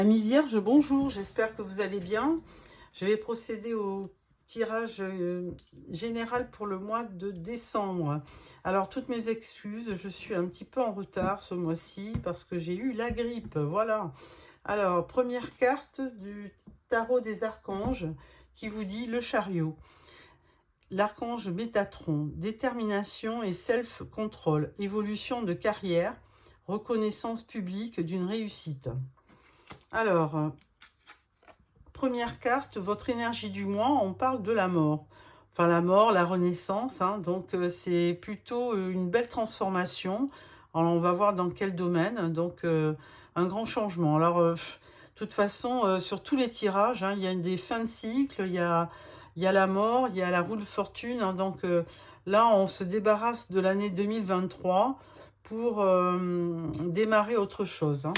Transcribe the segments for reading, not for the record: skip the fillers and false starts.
Amis Vierge, bonjour, j'espère que vous allez bien. Je vais procéder au tirage général pour le mois de décembre. Alors, toutes mes excuses, je suis un petit peu en retard ce mois-ci parce que j'ai eu la grippe, voilà. Alors, première carte du tarot des archanges qui vous dit le chariot. L'archange Métatron, détermination et self-control, évolution de carrière, reconnaissance publique d'une réussite. Alors, première carte, votre énergie du mois, on parle de la mort. Enfin, la mort, la renaissance, hein, donc c'est plutôt une belle transformation. Alors, on va voir dans quel domaine, donc un grand changement. Alors, de toute façon, sur tous les tirages, hein, il y a des fins de cycle, il y a la mort, il y a la roue de fortune, hein, donc là, on se débarrasse de l'année 2023 pour démarrer autre chose, hein.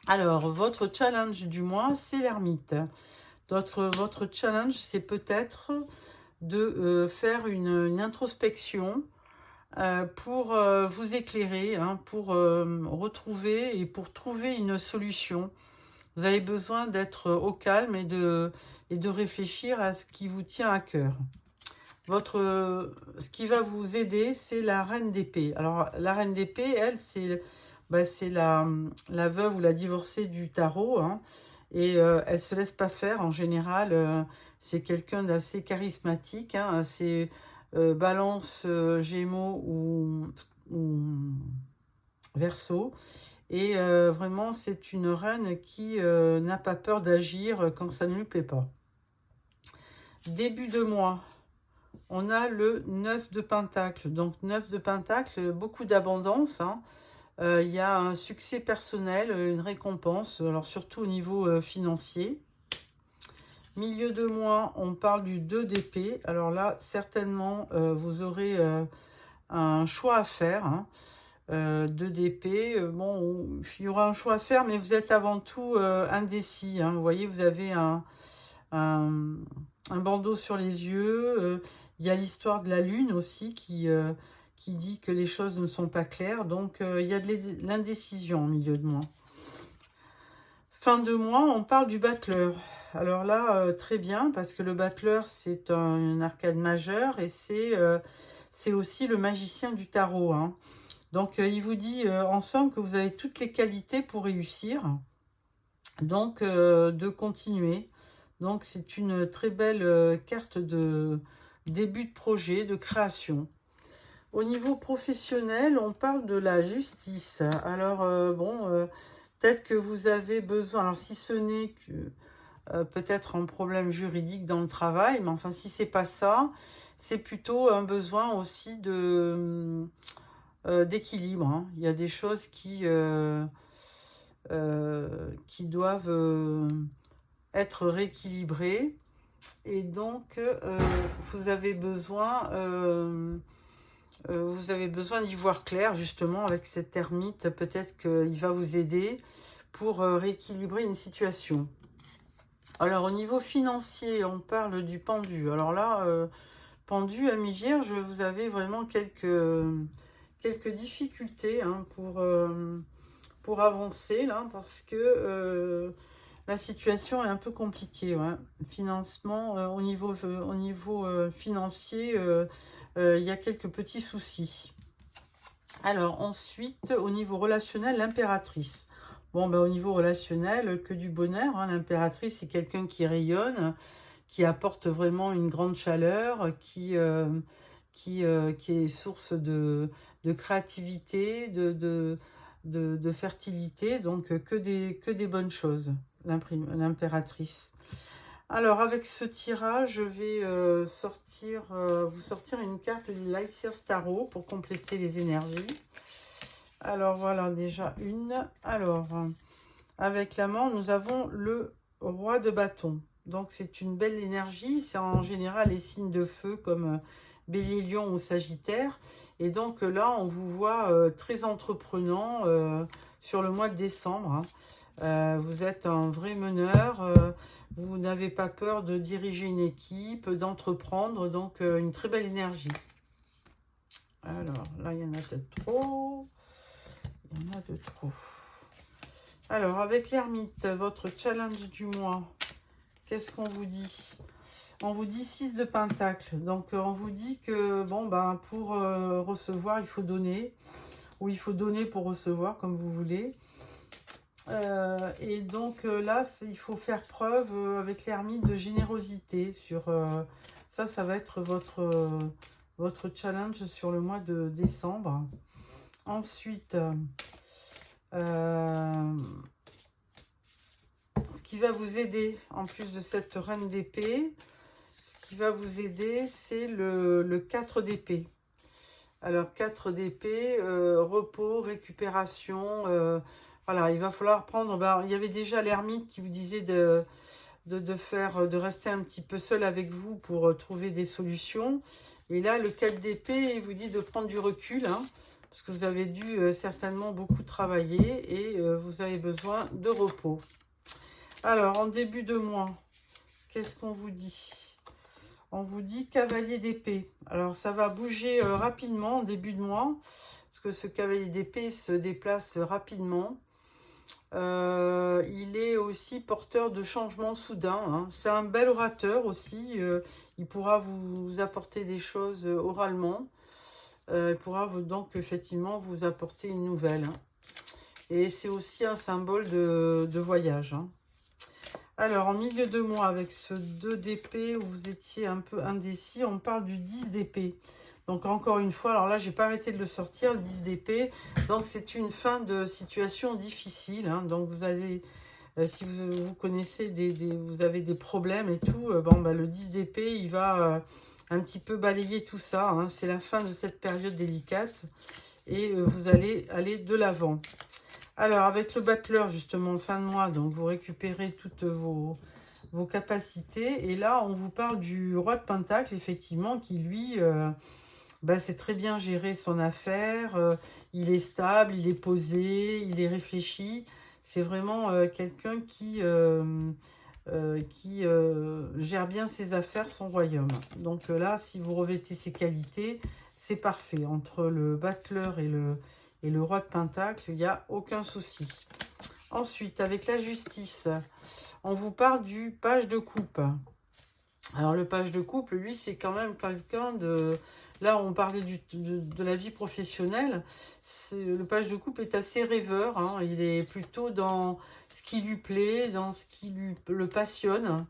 Alors, votre challenge du mois, c'est l'ermite. Votre challenge, c'est peut-être de faire une introspection pour vous éclairer, hein, pour retrouver et pour trouver une solution. Vous avez besoin d'être au calme et de réfléchir à ce qui vous tient à cœur. Ce qui va vous aider, c'est la reine d'épée. Alors, la reine d'épée, elle, c'est la veuve ou la divorcée du tarot, hein, et elle se laisse pas faire. En général, c'est quelqu'un d'assez charismatique, hein, assez balance, gémeaux ou verseau. Et vraiment, c'est une reine qui n'a pas peur d'agir quand ça ne lui plaît pas. Début de mois, on a le 9 de Pentacle. Donc 9 de Pentacle, beaucoup d'abondance, hein. Il y a un succès personnel, une récompense, alors surtout au niveau financier. Milieu de mois, on parle du 2 d'épée. Alors là, certainement, vous aurez un choix à faire, hein. 2 d'épée, bon, il y aura un choix à faire, mais vous êtes avant tout indécis, hein. Vous voyez, vous avez un, un bandeau sur les yeux. Il y a l'histoire de la lune aussi qui dit que les choses ne sont pas claires. Donc, il y a de l'indécision au milieu de mois. Fin de mois, on parle du battleur. Alors là, très bien, parce que le battleur, c'est un arcane majeur et c'est aussi le magicien du tarot, hein. Donc, il vous dit en somme que vous avez toutes les qualités pour réussir. Donc, de continuer. Donc, c'est une très belle carte de début de projet, de création. Au niveau professionnel, on parle de la justice. Alors, peut-être que vous avez besoin, alors si ce n'est que peut-être un problème juridique dans le travail, mais enfin, si c'est pas ça, c'est plutôt un besoin aussi d'équilibre, hein. Il y a des choses qui doivent être rééquilibrées. Et donc, vous avez besoin d'y voir clair, justement, avec cette ermite. Peut-être qu'il va vous aider pour rééquilibrer une situation. Alors, au niveau financier, on parle du pendu. Alors là, pendu, amis vierges, vous avez vraiment quelques difficultés, hein, pour avancer, là, parce que la situation est un peu compliquée, ouais. Financement, au niveau financier, il y a quelques petits soucis. Alors ensuite, au niveau relationnel, l'impératrice. Bon, ben, au niveau relationnel, que du bonheur, hein. L'impératrice, c'est quelqu'un qui rayonne, qui apporte vraiment une grande chaleur, qui est source de créativité, de fertilité, donc que des bonnes choses, l'impératrice. Alors, avec ce tirage, je vais vous sortir une carte du Lightseers Tarot pour compléter les énergies. Alors, voilà, déjà une. Alors, avec la mort, nous avons le roi de bâton. Donc, c'est une belle énergie. C'est en général les signes de feu comme Bélier, Lion ou Sagittaire. Et donc, là, on vous voit très entreprenant sur le mois de décembre, hein. Vous êtes un vrai meneur. Vous n'avez pas peur de diriger une équipe, d'entreprendre. Donc, une très belle énergie. Alors, là, il y en a peut-être trop. Il y en a de trop. Alors, avec l'ermite, votre challenge du mois, qu'est-ce qu'on vous dit? On vous dit 6 de pentacle. Donc, on vous dit que, bon, ben, pour recevoir, il faut donner. Ou il faut donner pour recevoir, comme vous voulez. Et donc, là, il faut faire preuve avec l'ermite de générosité. Ça va être votre challenge sur le mois de décembre. Ensuite, ce qui va vous aider, en plus de cette reine d'épée, ce qui va vous aider, c'est le 4 d'épée. Alors, 4 d'épée, repos, récupération. Voilà, il va falloir prendre... Ben, il y avait déjà l'ermite qui vous disait de rester un petit peu seul avec vous pour trouver des solutions. Et là, le 4 d'épée, il vous dit de prendre du recul, hein, parce que vous avez dû certainement beaucoup travailler et vous avez besoin de repos. Alors, en début de mois, qu'est-ce qu'on vous dit? On vous dit cavalier d'épée. Alors, ça va bouger rapidement en début de mois, parce que ce cavalier d'épée se déplace rapidement. Il est aussi porteur de changements soudains, hein. C'est un bel orateur aussi. Il pourra vous apporter des choses oralement. Il pourra donc effectivement vous apporter une nouvelle, hein. Et c'est aussi un symbole de voyage, hein. Alors, en milieu de mois, avec ce 2 d'épée où vous étiez un peu indécis, on parle du 10 d'épée. Donc, encore une fois, alors là, j'ai pas arrêté de le sortir, le 10 d'épée. Donc, c'est une fin de situation difficile, hein. Donc, vous allez, si vous connaissez, vous avez des problèmes et tout, bon, bah, le 10 d'épée, il va un petit peu balayer tout ça, hein. C'est la fin de cette période délicate et vous allez aller de l'avant. Alors, avec le battleur, justement, fin de mois, donc vous récupérez toutes vos capacités. Et là, on vous parle du roi de Pentacle, effectivement, qui, lui, sait très bien gérer son affaire. Il est stable, il est posé, il est réfléchi. C'est vraiment quelqu'un qui gère bien ses affaires, son royaume. Donc là, si vous revêtez ces qualités, c'est parfait. Entre le battleur et le roi de Pentacle, il n'y a aucun souci. Ensuite, avec la justice, on vous parle du page de coupe. Alors, le page de coupe, lui, c'est quand même quelqu'un de... Là, on parlait de la vie professionnelle. Le page de coupe est assez rêveur, hein. Il est plutôt dans ce qui lui plaît, dans ce qui le passionne.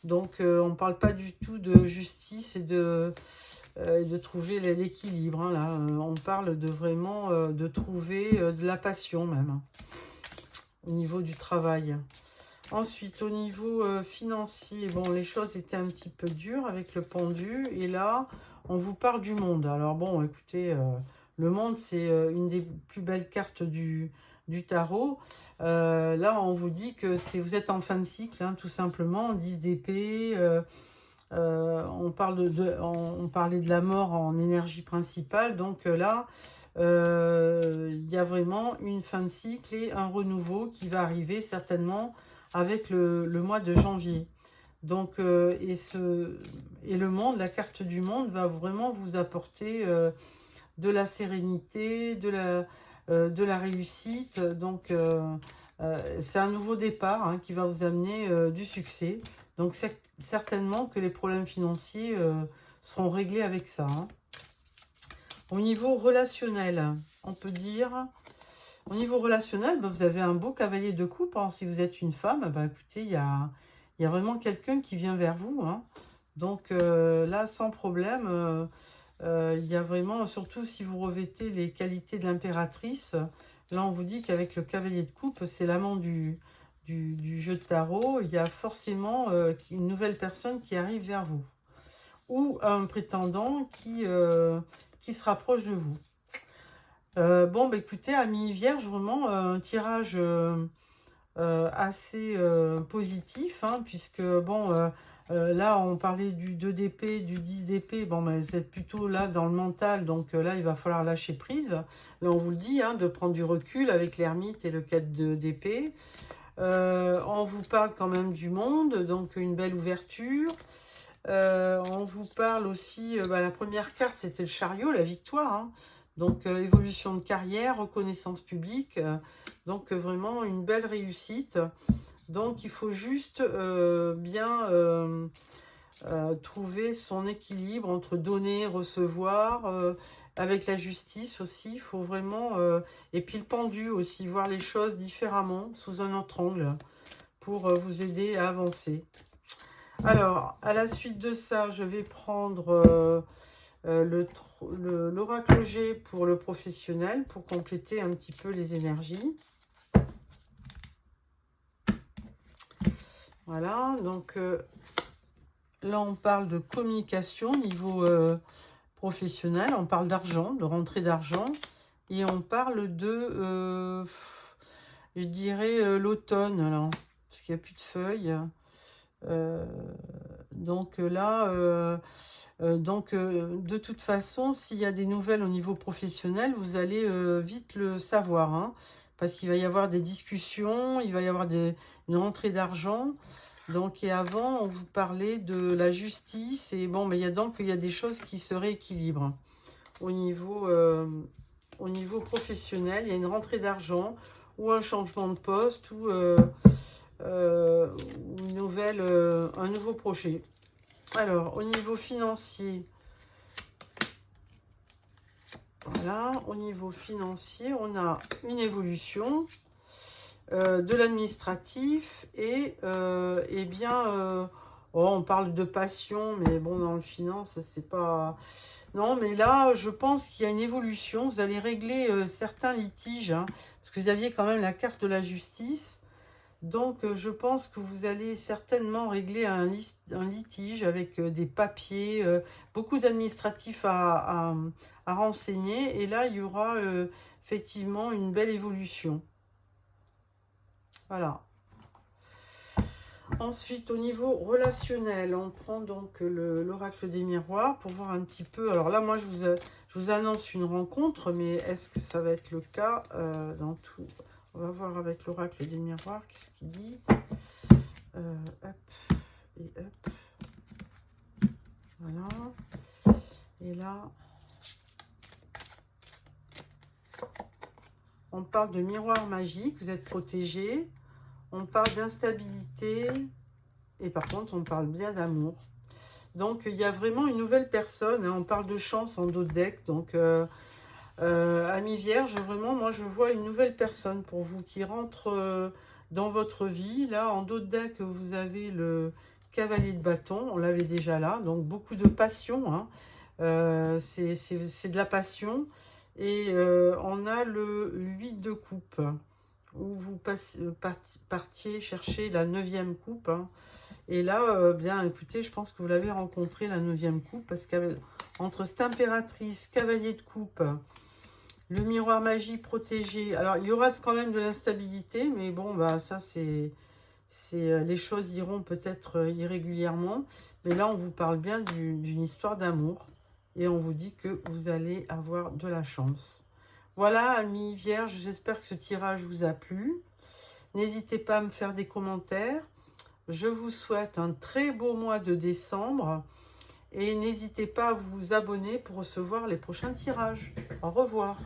Donc, on ne parle pas du tout de justice et de trouver l'équilibre, hein, là. On parle de vraiment de trouver de la passion même, hein, au niveau du travail. Ensuite, au niveau financier, bon, les choses étaient un petit peu dures avec le pendu. Et là, on vous parle du monde. Alors bon, écoutez, le monde, c'est une des plus belles cartes du tarot. Là, on vous dit que vous êtes en fin de cycle, hein, tout simplement, 10 d'épée. On parlait de la mort en énergie principale. Donc là, il y a vraiment une fin de cycle et un renouveau qui va arriver certainement avec le mois de janvier. Donc, et le monde, la carte du monde va vraiment vous apporter de la sérénité, de la réussite. Donc, c'est un nouveau départ, hein, qui va vous amener du succès. Donc, c'est certainement que les problèmes financiers seront réglés avec ça, hein. Au niveau relationnel, on peut dire... Au niveau relationnel, vous avez un beau cavalier de coupe, hein. Si vous êtes une femme, écoutez, il y a vraiment quelqu'un qui vient vers vous, hein. Donc là, sans problème, il y a vraiment, surtout si vous revêtez les qualités de l'impératrice, là on vous dit qu'avec le cavalier de coupe, c'est l'amant du jeu de tarot, il y a forcément une nouvelle personne qui arrive vers vous. Ou un prétendant qui se rapproche de vous. Bon, écoutez, amis vierges, vraiment un tirage assez positif, hein, puisque, bon, là, on parlait du 2 d'épée, du 10 d'épée. Bon, vous êtes plutôt là dans le mental, donc là, il va falloir lâcher prise. Là, on vous le dit, hein, de prendre du recul avec l'ermite et le 4 d'épée. On vous parle quand même du monde, donc une belle ouverture. On vous parle aussi, la première carte, c'était le chariot, la victoire, hein. Donc, évolution de carrière, reconnaissance publique. Donc, vraiment une belle réussite. Donc, il faut juste bien trouver son équilibre entre donner, recevoir. Avec la justice aussi, il faut vraiment... et puis le pendu aussi, voir les choses différemment, sous un autre angle, pour vous aider à avancer. Alors, à la suite de ça, je vais prendre l'oracle G pour le professionnel, pour compléter un petit peu les énergies. Voilà, donc là, on parle de communication au niveau professionnel, on parle d'argent, de rentrée d'argent, et on parle de, je dirais, l'automne, alors, parce qu'il n'y a plus de feuilles. Donc là, de toute façon, s'il y a des nouvelles au niveau professionnel, vous allez vite le savoir, hein, parce qu'il va y avoir des discussions, il va y avoir une rentrée d'argent. Donc, et avant, on vous parlait de la justice, et bon, mais il y a des choses qui se rééquilibrent au niveau professionnel. Il y a une rentrée d'argent, ou un changement de poste, ou un nouveau projet. Alors, au niveau financier, voilà, au niveau financier, on a une évolution de l'administratif et bien, on parle de passion, mais bon, dans le finance, c'est pas... Non, mais là, je pense qu'il y a une évolution. Vous allez régler certains litiges, hein, parce que vous aviez quand même la carte de la justice. Donc, je pense que vous allez certainement régler un litige avec des papiers, beaucoup d'administratifs à renseigner. Et là, il y aura effectivement une belle évolution. Voilà. Ensuite, au niveau relationnel, on prend donc l'oracle des miroirs pour voir un petit peu. Alors là, moi, je vous annonce une rencontre, mais est-ce que ça va être le cas dans tout? On va voir avec l'oracle des miroirs, qu'est-ce qu'il dit. Hop et hop. Voilà. Et là, on parle de miroir magique, vous êtes protégé. On parle d'instabilité. Et par contre, on parle bien d'amour. Donc, il y a vraiment une nouvelle personne. Hein, on parle de chance en dos de deck. Donc, Amis Vierge, vraiment, moi, je vois une nouvelle personne pour vous qui rentre dans votre vie. Là, en dos de deck, vous avez le cavalier de bâton. On l'avait déjà là. Donc, beaucoup de passion. Hein. C'est de la passion. Et on a le 8 de coupe, où vous partiez chercher la 9e coupe. Hein. Et là, bien, écoutez, je pense que vous l'avez rencontré, la 9e coupe, parce qu'entre cette impératrice, cavalier de coupe, le miroir magie protégé, alors il y aura quand même de l'instabilité, mais bon, bah ça, les choses iront peut-être irrégulièrement, mais là, on vous parle bien d'une histoire d'amour, et on vous dit que vous allez avoir de la chance. Voilà, amis vierges, j'espère que ce tirage vous a plu. N'hésitez pas à me faire des commentaires. Je vous souhaite un très beau mois de décembre et n'hésitez pas à vous abonner pour recevoir les prochains tirages. Au revoir.